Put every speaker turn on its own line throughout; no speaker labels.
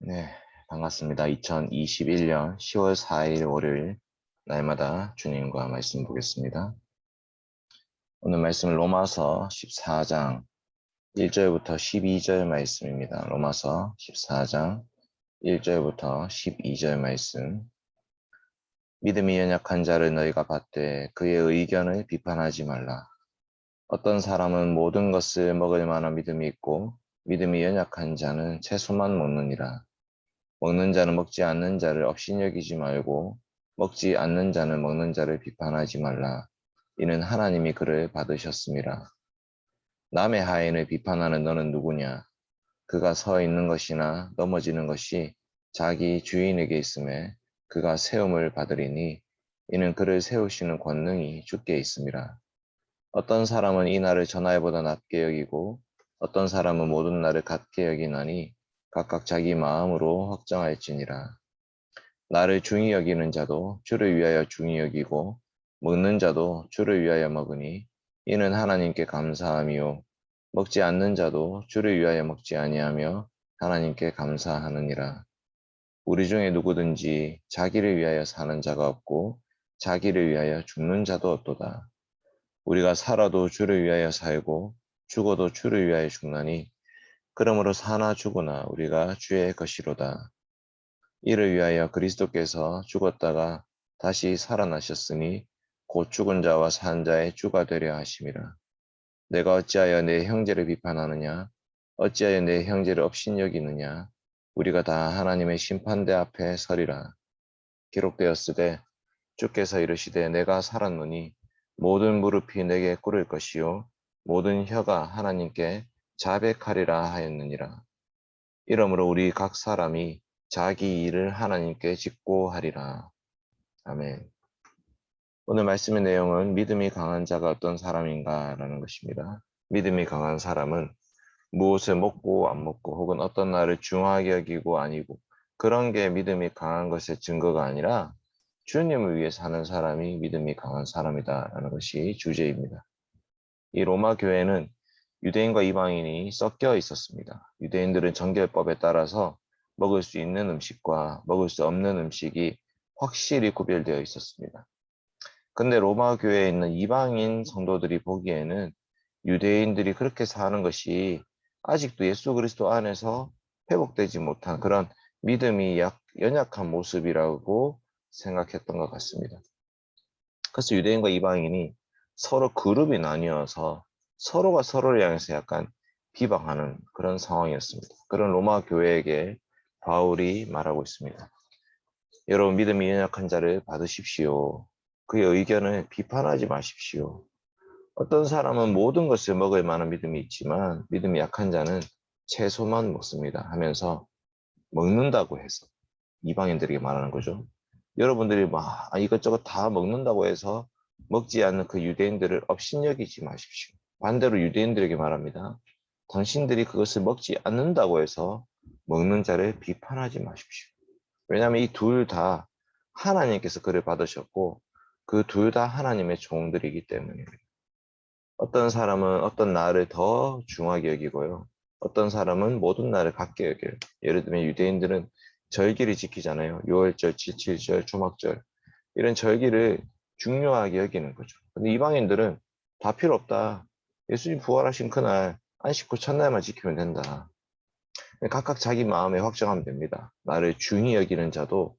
네, 반갑습니다. 2021년 10월 4일 월요일 날마다 주님과 말씀 보겠습니다. 오늘 말씀은 로마서 14장 1절부터 12절 말씀입니다. 로마서 14장 1절부터 12절 말씀. 믿음이 연약한 자를 너희가 받되 그의 의견을 비판하지 말라. 어떤 사람은 모든 것을 먹을 만한 믿음이 있고 믿음이 연약한 자는 채소만 먹느니라. 먹는 자는 먹지 않는 자를 업신여기지 말고 먹지 않는 자는 먹는 자를 비판하지 말라. 이는 하나님이 그를 받으셨음이라. 남의 하인을 비판하는 너는 누구냐? 그가 서 있는 것이나 넘어지는 것이 자기 주인에게 있음에 그가 세움을 받으리니 이는 그를 세우시는 권능이 주께 있음이라. 어떤 사람은 이 날을 전날보다 낮게 여기고 어떤 사람은 모든 날을 같게 여기나니 각각 자기 마음으로 확정할지니라. 나를 중히 여기는 자도 주를 위하여 중히 여기고 먹는 자도 주를 위하여 먹으니 이는 하나님께 감사함이요 먹지 않는 자도 주를 위하여 먹지 아니하며 하나님께 감사하느니라. 우리 중에 누구든지 자기를 위하여 사는 자가 없고 자기를 위하여 죽는 자도 없도다. 우리가 살아도 주를 위하여 살고 죽어도 주를 위하여 죽나니 그러므로 사나 죽으나 우리가 주의 것이로다. 이를 위하여 그리스도께서 죽었다가 다시 살아나셨으니 곧 죽은 자와 산 자의 주가 되려 하심이라. 내가 어찌하여 내 형제를 비판하느냐? 어찌하여 내 형제를 업신여기느냐? 우리가 다 하나님의 심판대 앞에 서리라. 기록되었으되 주께서 이르시되 내가 살았노니 모든 무릎이 내게 꿇을 것이요 모든 혀가 하나님께 자백하리라 하였느니라. 이러므로 우리 각 사람이 자기 일을 하나님께 짓고 하리라. 아멘. 오늘 말씀의 내용은 믿음이 강한 자가 어떤 사람인가 라는 것입니다. 믿음이 강한 사람은 무엇을 먹고 안 먹고 혹은 어떤 날을 중하게 여기고 아니고 그런 게 믿음이 강한 것의 증거가 아니라 주님을 위해 사는 사람이 믿음이 강한 사람이다 라는 것이 주제입니다. 이 로마 교회는 유대인과 이방인이 섞여 있었습니다. 유대인들은 정결법에 따라서 먹을 수 있는 음식과 먹을 수 없는 음식이 확실히 구별되어 있었습니다. 근데 로마 교회에 있는 이방인 성도들이 보기에는 유대인들이 그렇게 사는 것이 아직도 예수 그리스도 안에서 회복되지 못한 그런 믿음이 연약한 모습이라고 생각했던 것 같습니다. 그래서 유대인과 이방인이 서로 그룹이 나뉘어서 서로가 서로를 향해서 약간 비방하는 그런 상황이었습니다. 그런 로마 교회에게 바울이 말하고 있습니다. 여러분 믿음이 연약한 자를 받으십시오. 그의 의견을 비판하지 마십시오. 어떤 사람은 모든 것을 먹을 만한 믿음이 있지만 믿음이 약한 자는 채소만 먹습니다 하면서 먹는다고 해서 이방인들에게 말하는 거죠. 여러분들이 막 이것저것 다 먹는다고 해서 먹지 않는 그 유대인들을 업신여기지 마십시오. 반대로 유대인들에게 말합니다. 당신들이 그것을 먹지 않는다고 해서 먹는 자를 비판하지 마십시오. 왜냐하면 이 둘 다 하나님께서 그를 받으셨고 그 둘 다 하나님의 종들이기 때문입니다. 어떤 사람은 어떤 날을 더 중하게 여기고요. 어떤 사람은 모든 날을 같게 여겨요. 예를 들면 유대인들은 절기를 지키잖아요. 유월절, 지칠절, 초막절 이런 절기를 중요하게 여기는 거죠. 근데 이방인들은 다 필요 없다. 예수님 부활하신 그날 안식 후 첫날만 지키면 된다. 각각 자기 마음에 확정하면 됩니다. 나를 중히 여기는 자도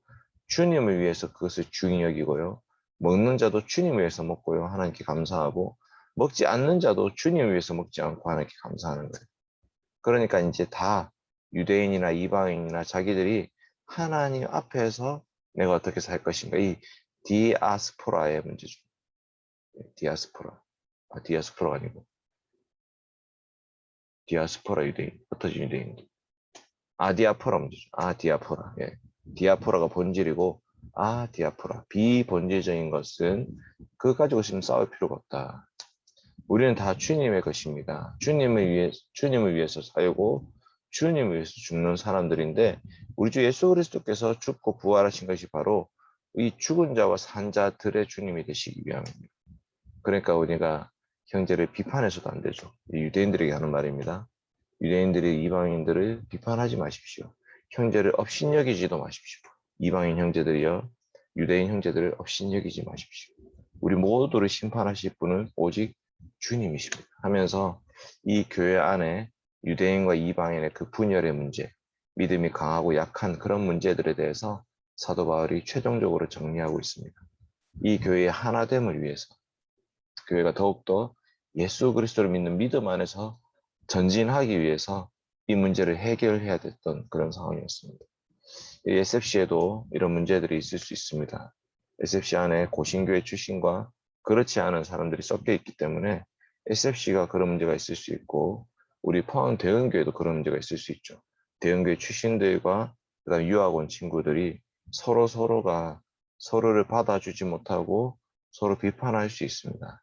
주님을 위해서 그것을 중히 여기고요. 먹는 자도 주님을 위해서 먹고요. 하나님께 감사하고 먹지 않는 자도 주님을 위해서 먹지 않고 하나님께 감사하는 거예요. 그러니까 이제 다 유대인이나 이방인이나 자기들이 하나님 앞에서 내가 어떻게 살 것인가 이 디아스포라의 문제죠. 디아스포라. 디아스포라가 아니고 디아스포라 유대인. 흩어진 유대인들. 디아포라 문제죠. 디아포라. 예. 디아포라가 본질이고, 디아포라. 비본질적인 것은 그거 가지고 지금 싸울 필요가 없다. 우리는 다 주님의 것입니다. 주님을 위해서 살고, 주님을 위해서 죽는 사람들인데, 우리 주 예수 그리스도께서 죽고 부활하신 것이 바로 이 죽은 자와 산 자들의 주님이 되시기 위함입니다. 그러니까 우리가 형제를 비판해서도 안 되죠. 유대인들에게 하는 말입니다. 유대인들이 이방인들을 비판하지 마십시오. 형제를 업신여기지도 마십시오. 이방인 형제들이여 유대인 형제들을 업신여기지 마십시오. 우리 모두를 심판하실 분은 오직 주님이십니다. 하면서 이 교회 안에 유대인과 이방인의 그 분열의 문제, 믿음이 강하고 약한 그런 문제들에 대해서 사도 바울이 최종적으로 정리하고 있습니다. 이 교회의 하나됨을 위해서 교회가 더욱더 예수 그리스도를 믿는 믿음 안에서 전진하기 위해서 이 문제를 해결해야 됐던 그런 상황이었습니다. SFC에도 이런 문제들이 있을 수 있습니다. SFC 안에 고신교회 출신과 그렇지 않은 사람들이 섞여 있기 때문에 SFC가 그런 문제가 있을 수 있고 우리 포항 대흥교회도 그런 문제가 있을 수 있죠. 대흥교회 출신들과 그다음 유학 온 친구들이 서로가 서로를 받아주지 못하고 서로 비판할 수 있습니다.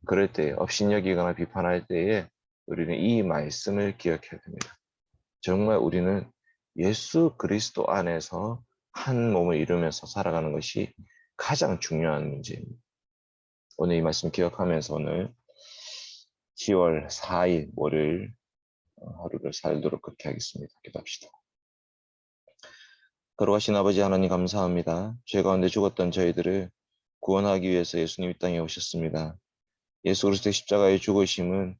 그럴 때 업신여기거나 비판할 때에 우리는 이 말씀을 기억해야 됩니다. 정말 우리는 예수 그리스도 안에서 한 몸을 이루면서 살아가는 것이 가장 중요한 문제입니다. 오늘 이 말씀 기억하면서 오늘 10월 4일 월요일 하루를 살도록 그렇게 하겠습니다. 기도합시다. 걸어가신 아버지 하나님 감사합니다. 죄 가운데 죽었던 저희들을 구원하기 위해서 예수님 이 땅에 오셨습니다. 예수 그리스도의 십자가의 죽으심은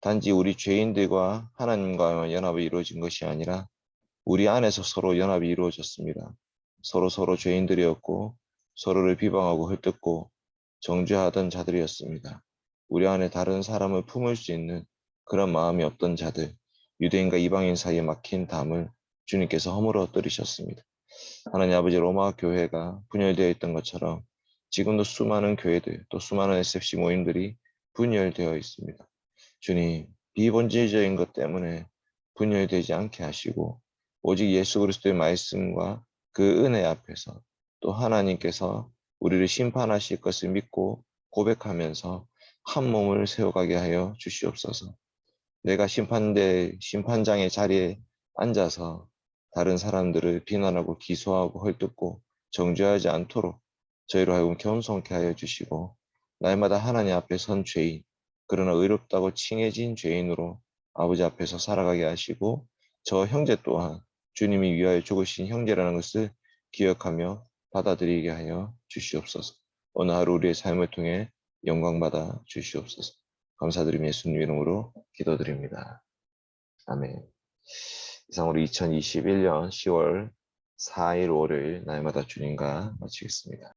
단지 우리 죄인들과 하나님과 연합이 이루어진 것이 아니라 우리 안에서 서로 연합이 이루어졌습니다. 서로 죄인들이었고 서로를 비방하고 헐뜯고 정죄하던 자들이었습니다. 우리 안에 다른 사람을 품을 수 있는 그런 마음이 없던 자들, 유대인과 이방인 사이에 막힌 담을 주님께서 허물어 떨으셨습니다. 하나님 아버지 로마 교회가 분열되어 있던 것처럼 지금도 수많은 교회들 또 수많은 SFC 모임들이 분열되어 있습니다. 주님, 비본질적인 것 때문에 분열되지 않게 하시고 오직 예수 그리스도의 말씀과 그 은혜 앞에서 또 하나님께서 우리를 심판하실 것을 믿고 고백하면서 한 몸을 세워가게 하여 주시옵소서. 내가 심판장의 자리에 앉아서 다른 사람들을 비난하고 기소하고 헐뜯고 정죄하지 않도록 저희로 하여금 겸손케 하여 주시고 날마다 하나님 앞에 선 죄인, 그러나 의롭다고 칭해진 죄인으로 아버지 앞에서 살아가게 하시고 저 형제 또한 주님이 위하여 죽으신 형제라는 것을 기억하며 받아들이게 하여 주시옵소서. 오늘 하루 우리의 삶을 통해 영광받아 주시옵소서. 감사드리며 예수님 이름으로 기도드립니다. 아멘. 이상으로 2021년 10월 4일 월요일 날마다 주님과 마치겠습니다.